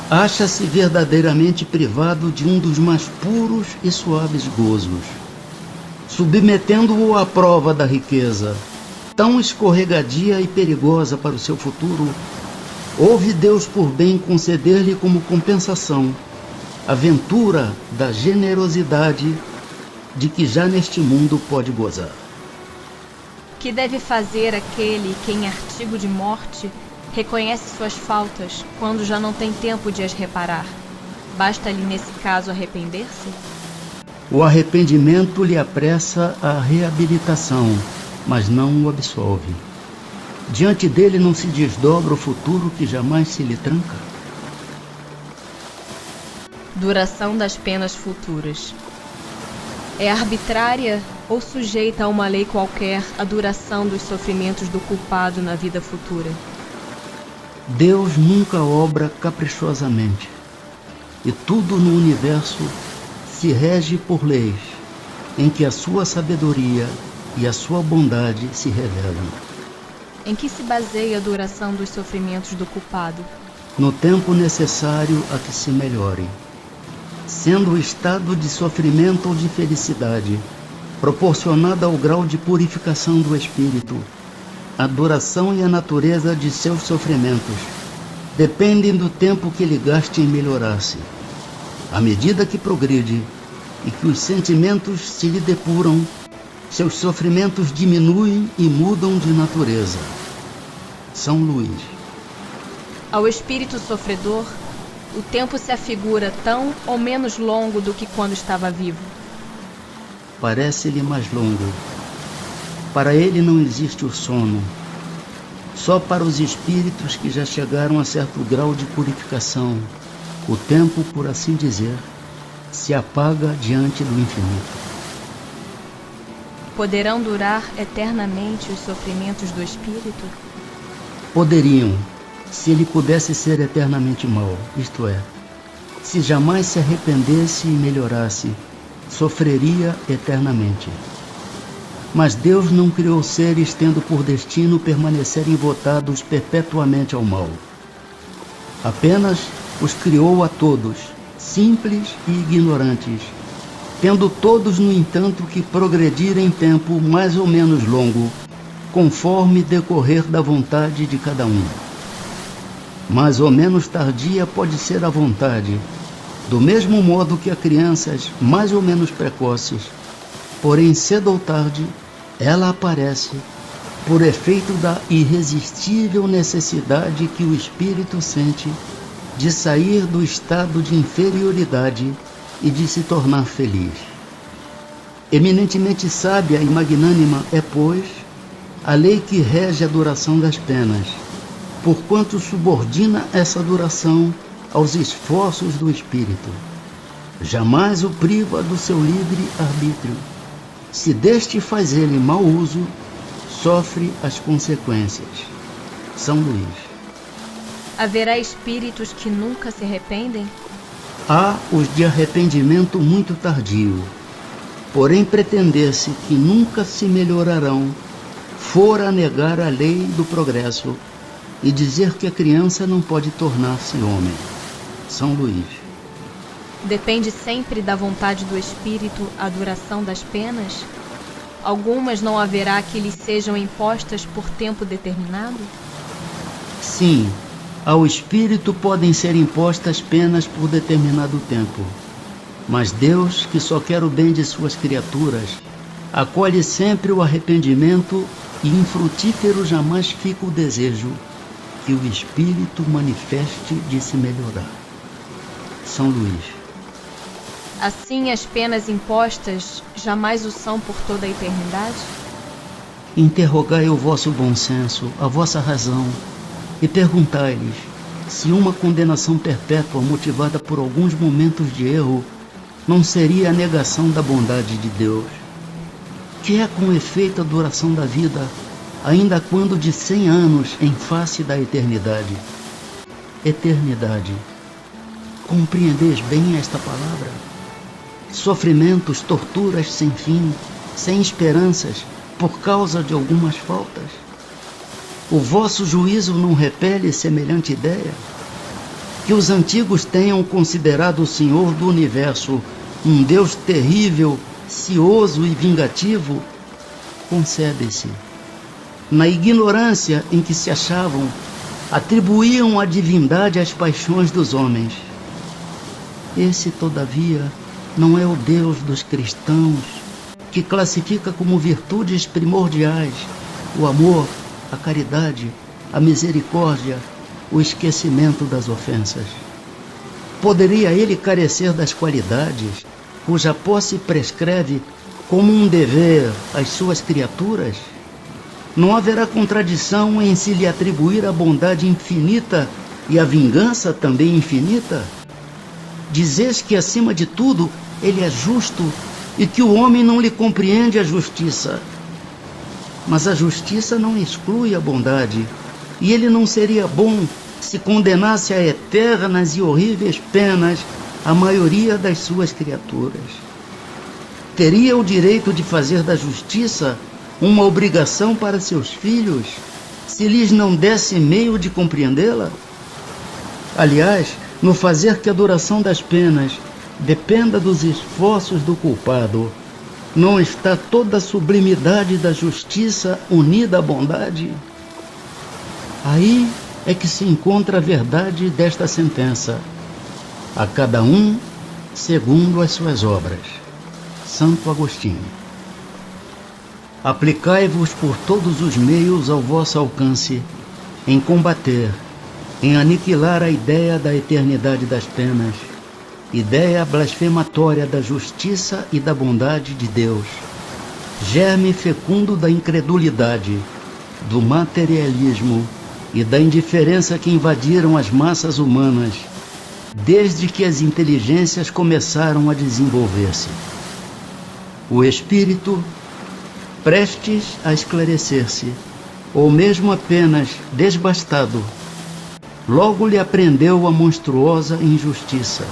Speaker 2: Acha-se verdadeiramente privado de um dos mais puros e suaves gozos, submetendo-o à prova da riqueza, tão escorregadia e perigosa para o seu futuro. Houve Deus por bem conceder-lhe como compensação a ventura da generosidade de que já neste mundo pode gozar.
Speaker 1: Que deve fazer aquele que, em artigo de morte, reconhece suas faltas quando já não tem tempo de as reparar? Basta-lhe, nesse caso, arrepender-se?
Speaker 2: O arrependimento lhe apressa a reabilitação, mas não o absolve. Diante dele não se desdobra o futuro que jamais se lhe tranca.
Speaker 1: Duração das penas futuras. É arbitrária ou sujeita a uma lei qualquer a duração dos sofrimentos do culpado na vida futura?
Speaker 2: Deus nunca obra caprichosamente, e tudo no universo se rege por leis em que a sua sabedoria e a sua bondade se revelam.
Speaker 1: Em que se baseia a duração dos sofrimentos do culpado?
Speaker 2: No tempo necessário a que se melhore, sendo o estado de sofrimento ou de felicidade proporcionada ao grau de purificação do espírito. A duração e a natureza de seus sofrimentos dependem do tempo que ele gaste em melhorar-se. À medida que progride e que os sentimentos se lhe depuram, seus sofrimentos diminuem e mudam de natureza. São Luís.
Speaker 1: Ao espírito sofredor, o tempo se afigura tão ou menos longo do que quando estava vivo?
Speaker 2: Parece-lhe mais longo. Para ele não existe o sono. Só para os espíritos que já chegaram a certo grau de purificação, o tempo, por assim dizer, se apaga diante do infinito.
Speaker 1: Poderão durar eternamente os sofrimentos do espírito?
Speaker 2: Poderiam, se ele pudesse ser eternamente mau, isto é, se jamais se arrependesse e melhorasse, sofreria eternamente. Mas Deus não criou seres tendo por destino permanecerem votados perpetuamente ao mal. Apenas os criou a todos, simples e ignorantes, tendo todos, no entanto, que progredir em tempo mais ou menos longo, conforme decorrer da vontade de cada um. Mais ou menos tardia pode ser a vontade, do mesmo modo que a crianças mais ou menos precoces, porém cedo ou tarde ela aparece por efeito da irresistível necessidade que o espírito sente de sair do estado de inferioridade e de se tornar feliz. Eminentemente sábia e magnânima é, pois, a lei que rege a duração das penas, porquanto subordina essa duração aos esforços do espírito. Jamais o priva do seu livre arbítrio. Se deste faz ele mau uso, sofre as consequências. São Luís.
Speaker 1: Haverá espíritos que nunca se arrependem?
Speaker 2: Há os de arrependimento muito tardio, porém pretender-se que nunca se melhorarão, fora negar a lei do progresso e dizer que a criança não pode tornar-se homem. São Luís.
Speaker 1: Depende sempre da vontade do espírito a duração das penas? Algumas não haverá que lhes sejam impostas por tempo determinado?
Speaker 2: Sim, ao espírito podem ser impostas penas por determinado tempo. Mas Deus, que só quer o bem de suas criaturas, acolhe sempre o arrependimento e infrutífero jamais fica o desejo que o espírito manifeste de se melhorar. São Luís.
Speaker 1: Assim, as penas impostas jamais o são por toda a eternidade?
Speaker 2: Interrogai o vosso bom senso, a vossa razão, e perguntai-lhes se uma condenação perpétua motivada por alguns momentos de erro não seria a negação da bondade de Deus, que é com efeito a duração da vida, ainda quando de 100 anos em face da eternidade. Eternidade. Compreendeis bem esta palavra? Sofrimentos, torturas sem fim, sem esperanças, por causa de algumas faltas. O vosso juízo não repele semelhante ideia? Que os antigos tenham considerado o Senhor do Universo um Deus terrível, cioso e vingativo, concebe-se. Na ignorância em que se achavam, atribuíam a divindade às paixões dos homens. Esse, todavia, não é o Deus dos cristãos, que classifica como virtudes primordiais o amor, a caridade, a misericórdia, o esquecimento das ofensas. Poderia ele carecer das qualidades cuja posse prescreve como um dever às suas criaturas? Não haverá contradição em se lhe atribuir a bondade infinita e a vingança também infinita? Dizes que, acima de tudo, ele é justo e que o homem não lhe compreende a justiça. Mas a justiça não exclui a bondade, e ele não seria bom se condenasse a eternas e horríveis penas a maioria das suas criaturas. Teria o direito de fazer da justiça uma obrigação para seus filhos, se lhes não desse meio de compreendê-la? Aliás, no fazer que a duração das penas dependa dos esforços do culpado, não está toda a sublimidade da justiça unida à bondade? Aí é que se encontra a verdade desta sentença: a cada um segundo as suas obras. Santo Agostinho. Aplicai-vos por todos os meios ao vosso alcance em combater, em aniquilar a ideia da eternidade das penas, ideia blasfematória da justiça e da bondade de Deus, germe fecundo da incredulidade, do materialismo e da indiferença que invadiram as massas humanas desde que as inteligências começaram a desenvolver-se. O espírito, prestes a esclarecer-se, ou mesmo apenas desbastado, logo lhe aprendeu a monstruosa injustiça.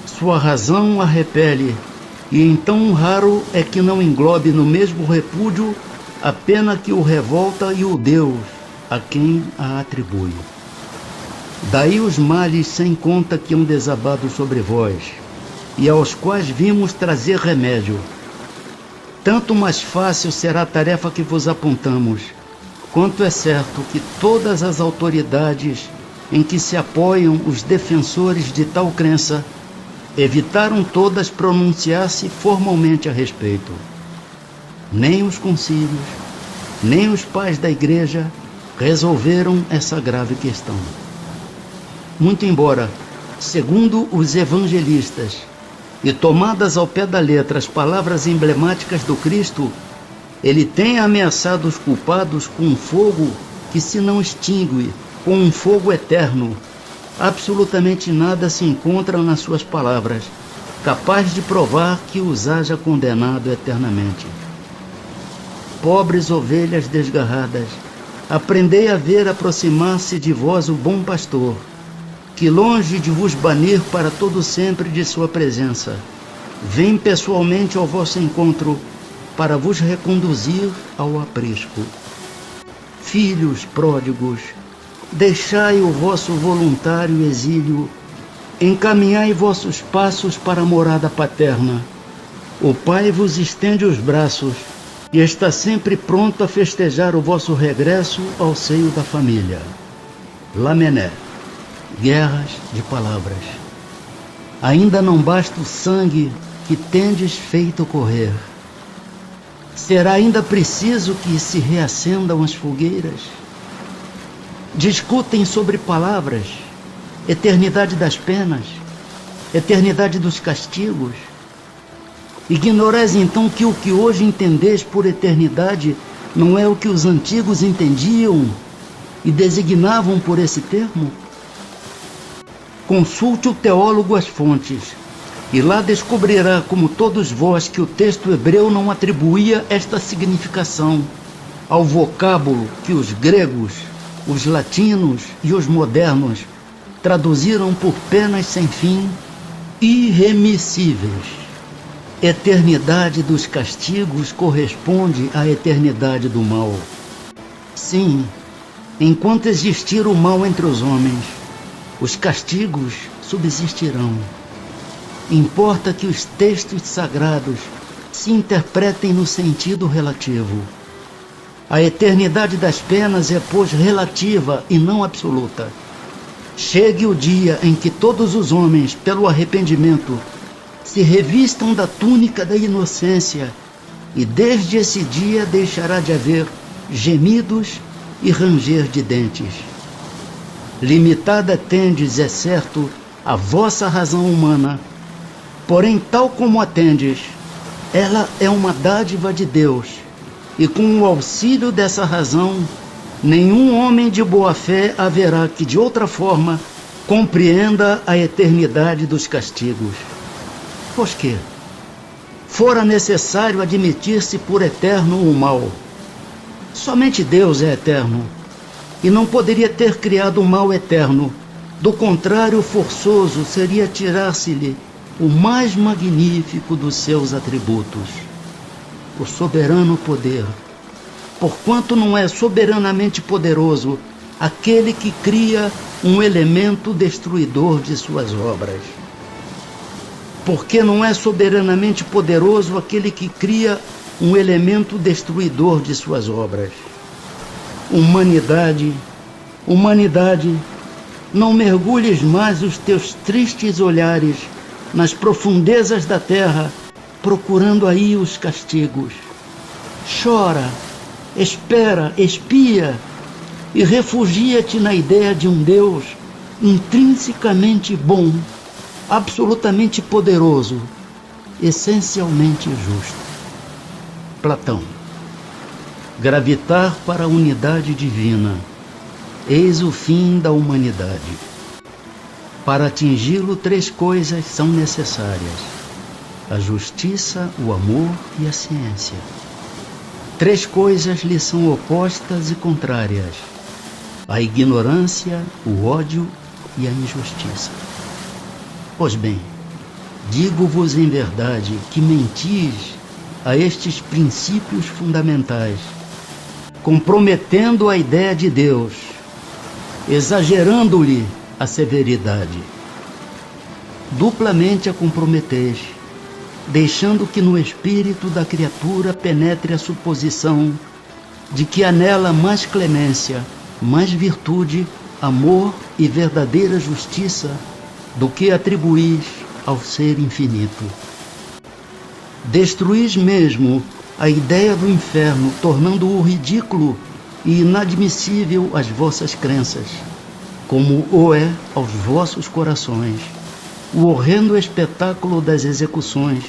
Speaker 2: Sua razão a repele, e então raro é que não englobe no mesmo repúdio a pena que o revolta e o Deus a quem a atribui. Daí os males sem conta que hão desabado sobre vós, e aos quais vimos trazer remédio. Tanto mais fácil será a tarefa que vos apontamos, quanto é certo que todas as autoridades em que se apoiam os defensores de tal crença evitaram todas pronunciar-se formalmente a respeito. Nem os concílios, nem os pais da Igreja resolveram essa grave questão. Muito embora, segundo os evangelistas, e tomadas ao pé da letra as palavras emblemáticas do Cristo, ele tenha ameaçado os culpados com um fogo que se não extingue, com um fogo eterno, absolutamente nada se encontra nas suas palavras, capaz de provar que os haja condenado eternamente. Pobres ovelhas desgarradas, aprendei a ver aproximar-se de vós o bom pastor, que longe de vos banir para todo sempre de sua presença, vem pessoalmente ao vosso encontro para vos reconduzir ao aprisco. Filhos pródigos, deixai o vosso voluntário exílio, encaminhai vossos passos para a morada paterna. O Pai vos estende os braços e está sempre pronto a festejar o vosso regresso ao seio da família. Lamennais. Guerras de palavras. Ainda não basta o sangue que tendes feito correr. Será ainda preciso que se reacendam as fogueiras? Discutem sobre palavras, eternidade das penas, eternidade dos castigos. Ignorais então que o que hoje entendeis por eternidade não é o que os antigos entendiam e designavam por esse termo? Consulte o teólogo as fontes, e lá descobrirá, como todos vós, que o texto hebreu não atribuía esta significação ao vocábulo que os gregos, os latinos e os modernos traduziram por penas sem fim, irremissíveis. Eternidade dos castigos corresponde à eternidade do mal. Sim, enquanto existir o mal entre os homens, os castigos subsistirão. Importa que os textos sagrados se interpretem no sentido relativo. A eternidade das penas é, pois, relativa e não absoluta. Chegue o dia em que todos os homens, pelo arrependimento, se revistam da túnica da inocência, e desde esse dia deixará de haver gemidos e ranger de dentes. Limitada tendes, é certo, a vossa razão humana, porém, tal como a tendes, ela é uma dádiva de Deus, e com o auxílio dessa razão, nenhum homem de boa fé haverá que, de outra forma, compreenda a eternidade dos castigos. Pois que fora necessário admitir-se por eterno o mal. Somente Deus é eterno, e não poderia ter criado o mal eterno. Do contrário, forçoso seria tirar-se-lhe o mais magnífico dos seus atributos, o soberano poder, porquanto não é soberanamente poderoso aquele que cria um elemento destruidor de suas obras. Porque não é soberanamente poderoso aquele que cria um elemento destruidor de suas obras. Humanidade, não mergulhes mais os teus tristes olhares nas profundezas da terra, procurando aí os castigos. Chora, espera, espia, e refugia-te na ideia de um Deus intrinsecamente bom, absolutamente poderoso, essencialmente justo. Platão. Gravitar para a unidade divina, eis o fim da humanidade. Para atingi-lo, 3 coisas são necessárias: a justiça, o amor e a ciência. 3 coisas lhe são opostas e contrárias: a ignorância, o ódio e a injustiça. Pois bem, digo-vos em verdade que mentis a estes princípios fundamentais, comprometendo a ideia de Deus, exagerando-lhe a severidade. Duplamente a comprometeis, deixando que no espírito da criatura penetre a suposição de que há nela mais clemência, mais virtude, amor e verdadeira justiça do que atribuís ao ser infinito. Destruís mesmo a ideia do inferno, tornando-o ridículo e inadmissível às vossas crenças, como o é aos vossos corações, o horrendo espetáculo das execuções,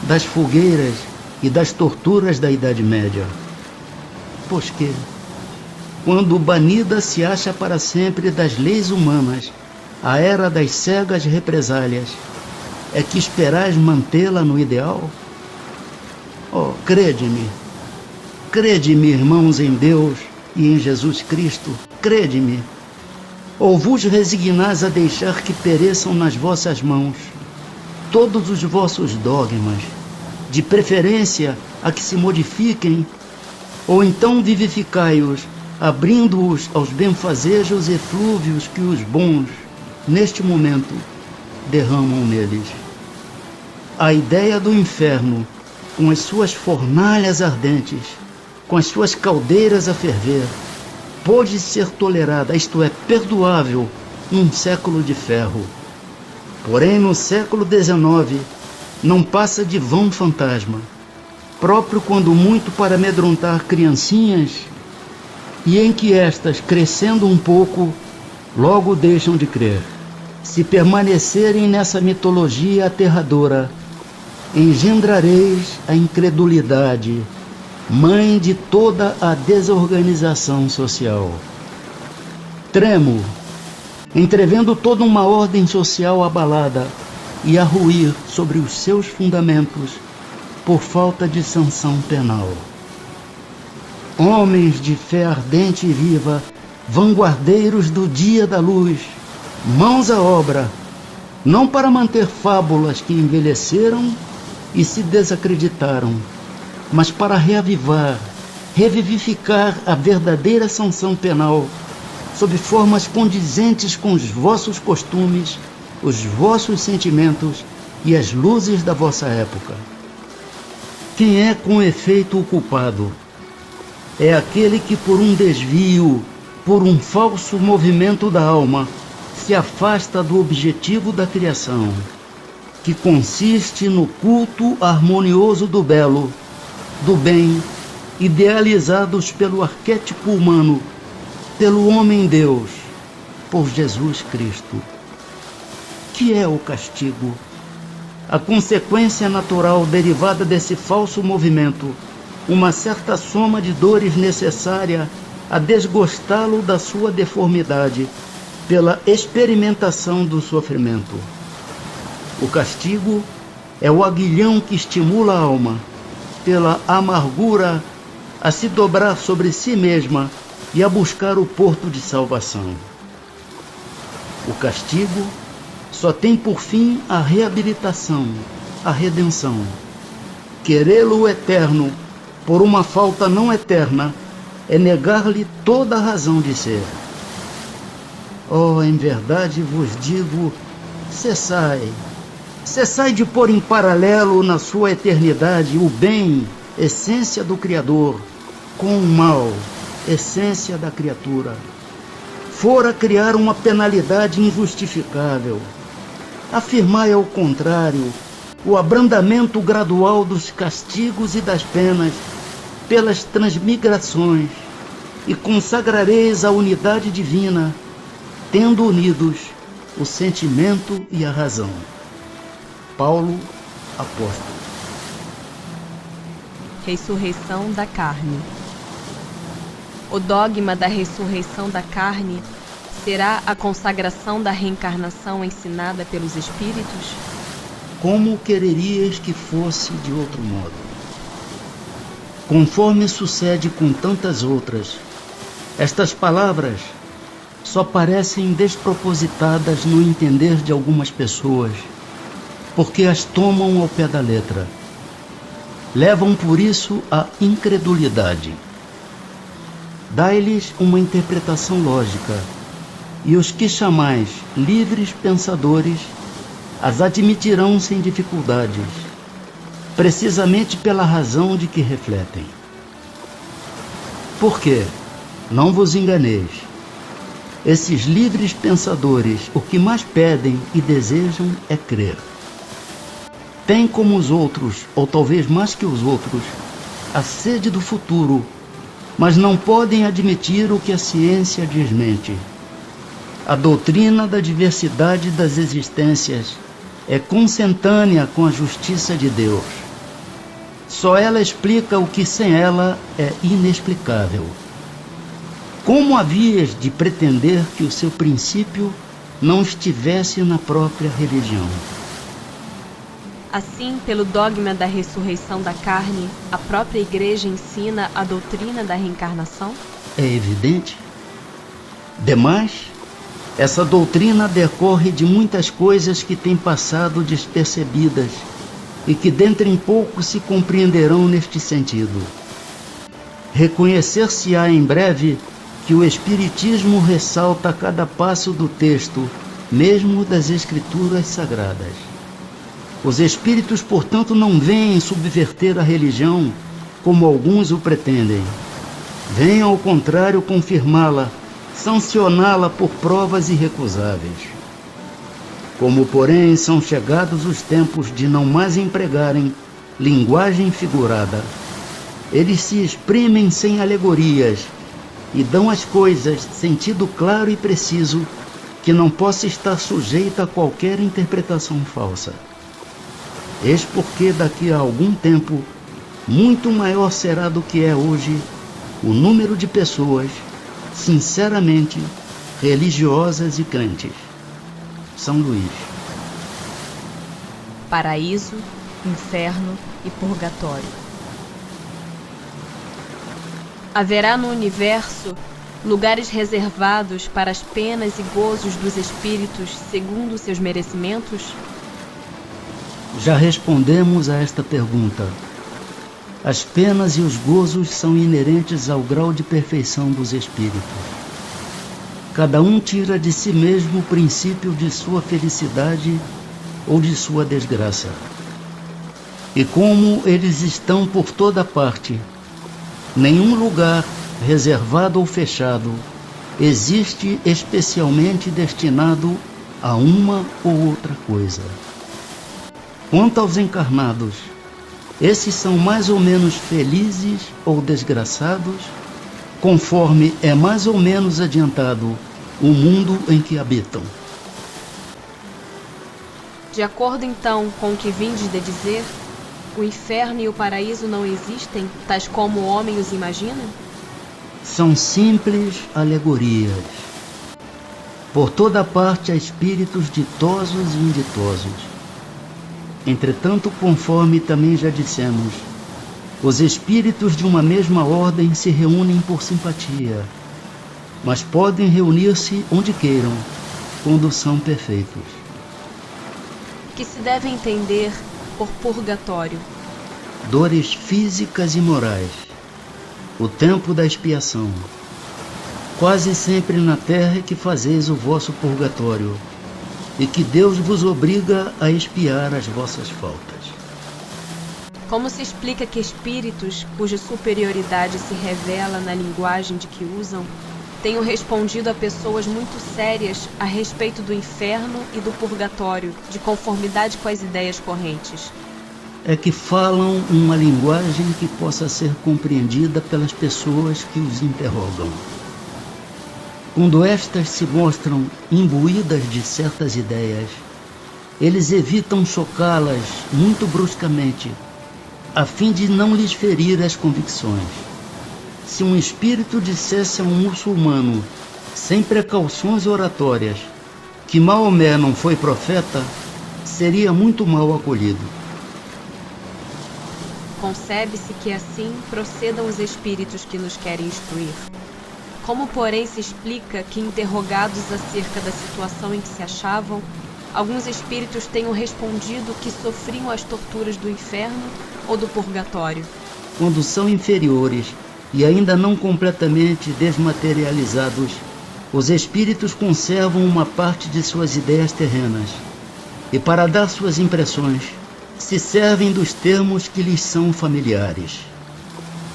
Speaker 2: das fogueiras e das torturas da Idade Média. Pois que, quando banida se acha para sempre das leis humanas a era das cegas represálias, é que esperais mantê-la no ideal? Oh, crede-me, irmãos, em Deus e em Jesus Cristo, crede-me. Ou vos resignais a deixar que pereçam nas vossas mãos todos os vossos dogmas, de preferência a que se modifiquem, ou então vivificai-os, abrindo-os aos benfazejos eflúvios que os bons, neste momento, derramam neles. A ideia do inferno, com as suas fornalhas ardentes, com as suas caldeiras a ferver, pôde ser tolerada, isto é, perdoável, num século de ferro. Porém, no século XIX, não passa de vão fantasma, próprio quando muito para amedrontar criancinhas, e em que estas, crescendo um pouco, logo deixam de crer. Se permanecerem nessa mitologia aterradora, engendrareis a incredulidade, mãe de toda a desorganização social. Tremo, entrevendo toda uma ordem social abalada e a ruir sobre os seus fundamentos por falta de sanção penal. Homens de fé ardente e viva, vanguardeiros do dia da luz, mãos à obra, não para manter fábulas que envelheceram e se desacreditaram, mas para reavivar, revivificar a verdadeira sanção penal sob formas condizentes com os vossos costumes, os vossos sentimentos e as luzes da vossa época. Quem é com efeito o culpado? É aquele que por um desvio, por um falso movimento da alma, se afasta do objetivo da criação, que consiste no culto harmonioso do belo, do bem, idealizados pelo arquétipo humano, pelo homem-Deus, por Jesus Cristo. Que é o castigo? A consequência natural derivada desse falso movimento, uma certa soma de dores necessária a desgostá-lo da sua deformidade, pela experimentação do sofrimento. O castigo é o aguilhão que estimula a alma, pela amargura, a se dobrar sobre si mesma e a buscar o porto de salvação. O castigo só tem por fim a reabilitação, a redenção. Querê-lo eterno por uma falta não eterna é negar-lhe toda a razão de ser. Oh, em verdade vos digo, cessai de pôr em paralelo na sua eternidade o bem, essência do Criador, com o mal, essência da criatura. Fora criar uma penalidade injustificável. Afirmai ao contrário o abrandamento gradual dos castigos e das penas pelas transmigrações, e consagrareis a unidade divina, tendo unidos o sentimento e a razão. Paulo, apóstolo.
Speaker 1: Ressurreição da carne. O dogma da ressurreição da carne será a consagração da reencarnação ensinada pelos espíritos?
Speaker 2: Como quererias que fosse de outro modo? Conforme sucede com tantas outras, estas palavras só parecem despropositadas no entender de algumas pessoas, porque as tomam ao pé da letra. Levam por isso à incredulidade. Dai-lhes uma interpretação lógica, e os que chamais livres pensadores as admitirão sem dificuldades, precisamente pela razão de que refletem. Por quê? Não vos enganeis. Esses livres pensadores o que mais pedem e desejam é crer. Têm como os outros, ou talvez mais que os outros, a sede do futuro, mas não podem admitir o que a ciência desmente. A doutrina da diversidade das existências é consentânea com a justiça de Deus. Só ela explica o que sem ela é inexplicável. Como havias de pretender que o seu princípio não estivesse na própria religião?
Speaker 1: Assim, pelo dogma da ressurreição da carne, a própria Igreja ensina a doutrina da reencarnação?
Speaker 2: É evidente. Demais, essa doutrina decorre de muitas coisas que têm passado despercebidas e que dentro em pouco se compreenderão neste sentido. Reconhecer-se-á em breve que o Espiritismo ressalta a cada passo do texto, mesmo das Escrituras Sagradas. Os espíritos, portanto, não vêm subverter a religião como alguns o pretendem. Vêm, ao contrário, confirmá-la, sancioná-la por provas irrecusáveis. Como, porém, são chegados os tempos de não mais empregarem linguagem figurada, eles se exprimem sem alegorias e dão às coisas sentido claro e preciso que não possa estar sujeita a qualquer interpretação falsa. Eis porque daqui a algum tempo, muito maior será do que é hoje o número de pessoas sinceramente religiosas e crentes. São Luís.
Speaker 1: Paraíso, inferno e purgatório. Haverá no universo lugares reservados para as penas e gozos dos espíritos segundo seus merecimentos?
Speaker 2: Já respondemos a esta pergunta. As penas e os gozos são inerentes ao grau de perfeição dos espíritos. Cada um tira de si mesmo o princípio de sua felicidade ou de sua desgraça. E como eles estão por toda parte, nenhum lugar, reservado ou fechado, existe especialmente destinado a uma ou outra coisa. Quanto aos encarnados, esses são mais ou menos felizes ou desgraçados, conforme é mais ou menos adiantado o mundo em que habitam.
Speaker 1: De acordo então com o que vindes de dizer, o inferno e o paraíso não existem, tais como o homem os imagina?
Speaker 2: São simples alegorias. Por toda parte há espíritos ditosos e inditosos. Entretanto, conforme também já dissemos, os espíritos de uma mesma ordem se reúnem por simpatia, mas podem reunir-se onde queiram, quando são perfeitos.
Speaker 1: Que se deve entender por purgatório?
Speaker 2: Dores físicas e morais, o tempo da expiação. Quase sempre na terra é que fazeis o vosso purgatório, e que Deus vos obriga a expiar as vossas faltas.
Speaker 1: Como se explica que espíritos, cuja superioridade se revela na linguagem de que usam, tenham respondido a pessoas muito sérias a respeito do inferno e do purgatório, de conformidade com as ideias correntes?
Speaker 2: é que falam uma linguagem que possa ser compreendida pelas pessoas que os interrogam. Quando estas se mostram imbuídas de certas ideias, eles evitam chocá-las muito bruscamente, a fim de não lhes ferir as convicções. Se um espírito dissesse a um muçulmano, sem precauções oratórias, que Maomé não foi profeta, seria muito mal acolhido.
Speaker 1: Concebe-se que assim procedam os espíritos que nos querem instruir. Como, porém, se explica que, interrogados acerca da situação em que se achavam, alguns espíritos tenham respondido que sofriam as torturas do inferno ou do purgatório?
Speaker 2: Quando são inferiores e ainda não completamente desmaterializados, os espíritos conservam uma parte de suas ideias terrenas e, para dar suas impressões, se servem dos termos que lhes são familiares.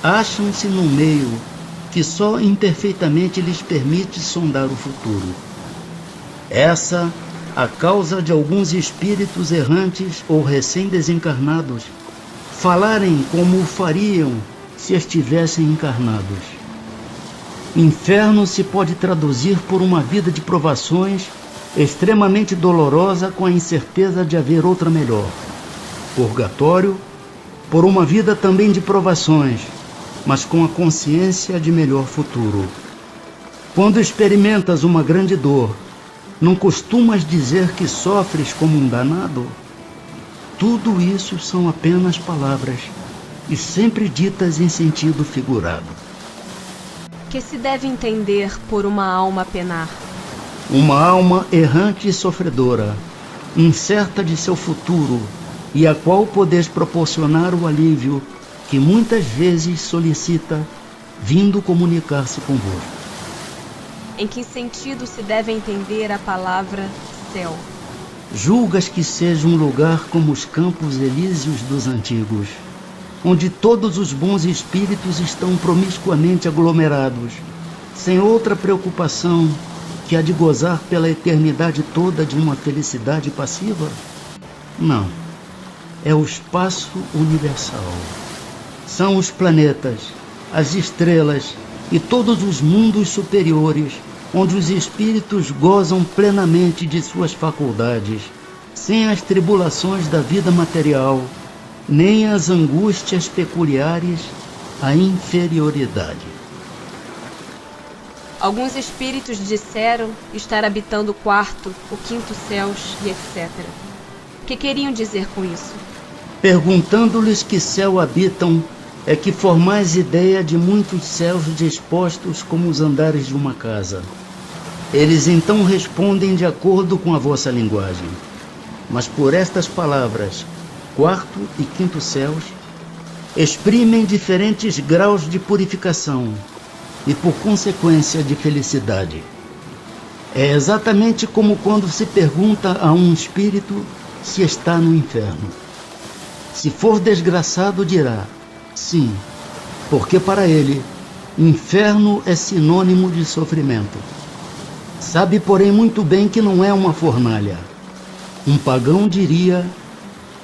Speaker 2: Acham-se num meio que só imperfeitamente lhes permite sondar o futuro. Essa a causa de alguns espíritos errantes ou recém-desencarnados falarem como o fariam se estivessem encarnados. Inferno se pode traduzir por uma vida de provações extremamente dolorosa com a incerteza de haver outra melhor. Purgatório, por uma vida também de provações, mas com a consciência de melhor futuro. Quando experimentas uma grande dor, não costumas dizer que sofres como um danado? Tudo isso são apenas palavras, e sempre ditas em sentido figurado.
Speaker 1: Que se deve entender por uma alma a penar?
Speaker 2: Uma alma errante e sofredora, incerta de seu futuro, e a qual podeis proporcionar o alívio que muitas vezes solicita, vindo comunicar-se convosco.
Speaker 1: Em que sentido se deve entender a palavra céu?
Speaker 2: Julgas que seja um lugar como os campos elíseos dos antigos, onde todos os bons espíritos estão promiscuamente aglomerados, sem outra preocupação que a de gozar pela eternidade toda de uma felicidade passiva? Não. É o espaço universal. São os planetas, as estrelas e todos os mundos superiores, onde os espíritos gozam plenamente de suas faculdades, sem as tribulações da vida material, nem as angústias peculiares à inferioridade.
Speaker 1: Alguns espíritos disseram estar habitando o quarto, o quinto céus e etc. O que queriam dizer com isso?
Speaker 2: Perguntando-lhes que céu habitam, é que formais ideia de muitos céus dispostos como os andares de uma casa. Eles então respondem de acordo com a vossa linguagem. Mas por estas palavras, quarto e quinto céus, exprimem diferentes graus de purificação e, por consequência, de felicidade. É exatamente como quando se pergunta a um espírito se está no inferno. Se for desgraçado, dirá: sim, porque para ele, inferno é sinônimo de sofrimento. Sabe, porém, muito bem que não é uma fornalha. Um pagão diria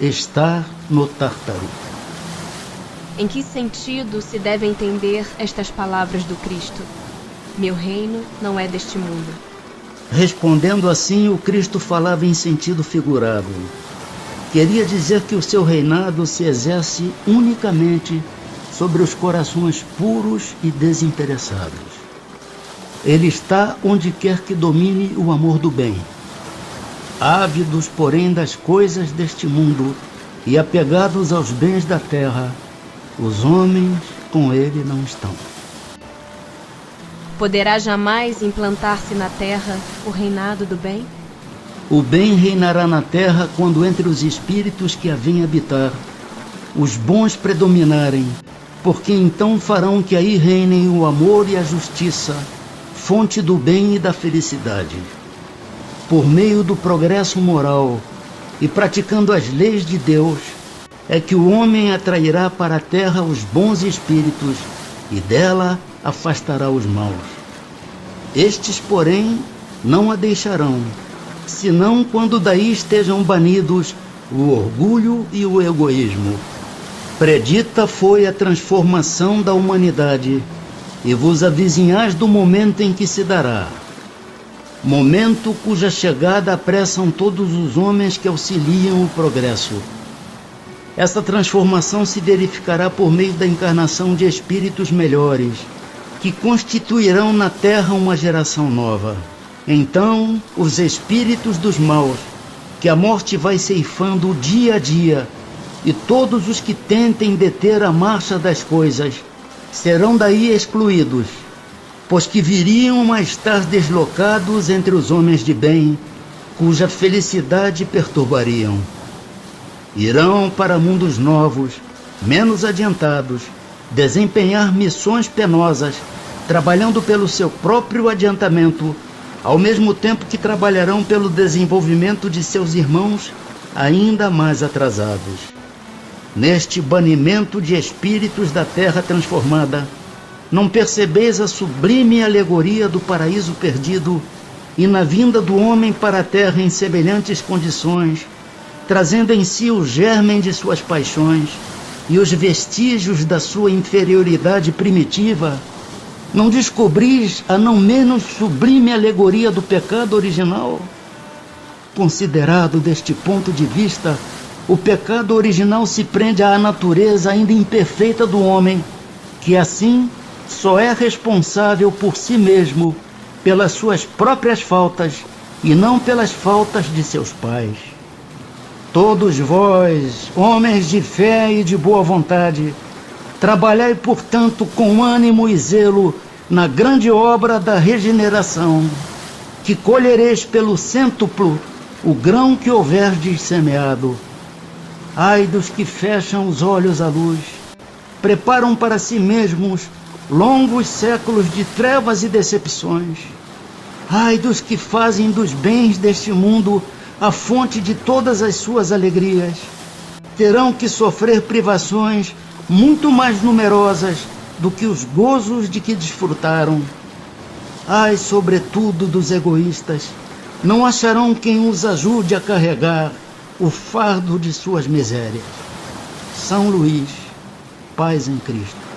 Speaker 2: estar no Tártaro.
Speaker 1: Em que sentido se deve entender estas palavras do Cristo? Meu reino não é deste mundo.
Speaker 2: Respondendo assim, o Cristo falava em sentido figurado. Queria dizer que o seu reinado se exerce unicamente sobre os corações puros e desinteressados. Ele está onde quer que domine o amor do bem. Ávidos, porém, das coisas deste mundo e apegados aos bens da terra, os homens com ele não estão.
Speaker 1: Poderá jamais implantar-se na terra o reinado do bem?
Speaker 2: O bem reinará na terra quando entre os espíritos que a vêm habitar, os bons predominarem, porque então farão que aí reinem o amor e a justiça, fonte do bem e da felicidade. Por meio do progresso moral e praticando as leis de Deus, é que o homem atrairá para a terra os bons espíritos e dela afastará os maus. Estes, porém, não a deixarão, senão quando daí estejam banidos o orgulho e o egoísmo. Predita foi a transformação da humanidade, e vos avizinhais do momento em que se dará. Momento cuja chegada apressam todos os homens que auxiliam o progresso. Esta transformação se verificará por meio da encarnação de espíritos melhores, que constituirão na Terra uma geração nova. Então, os espíritos dos maus, que a morte vai ceifando dia a dia, e todos os que tentem deter a marcha das coisas, serão daí excluídos, pois que viriam a estar deslocados entre os homens de bem, cuja felicidade perturbariam. Irão para mundos novos, menos adiantados, desempenhar missões penosas, trabalhando pelo seu próprio adiantamento, ao mesmo tempo que trabalharão pelo desenvolvimento de seus irmãos ainda mais atrasados. Neste banimento de espíritos da terra transformada, não percebeis a sublime alegoria do paraíso perdido e na vinda do homem para a terra em semelhantes condições, trazendo em si o germen de suas paixões e os vestígios da sua inferioridade primitiva? Não descobris a não menos sublime alegoria do pecado original? Considerado deste ponto de vista, o pecado original se prende à natureza ainda imperfeita do homem, que assim só é responsável por si mesmo, pelas suas próprias faltas e não pelas faltas de seus pais. Todos vós, homens de fé e de boa vontade, trabalhai, portanto, com ânimo e zelo na grande obra da regeneração, que colhereis pelo cêntuplo o grão que houverdes semeado. Ai dos que fecham os olhos à luz, preparam para si mesmos longos séculos de trevas e decepções. Ai dos que fazem dos bens deste mundo a fonte de todas as suas alegrias. Terão que sofrer privações muito mais numerosas do que os gozos de que desfrutaram. Ai, sobretudo, dos egoístas, não acharão quem os ajude a carregar o fardo de suas misérias. São Luís, paz em Cristo.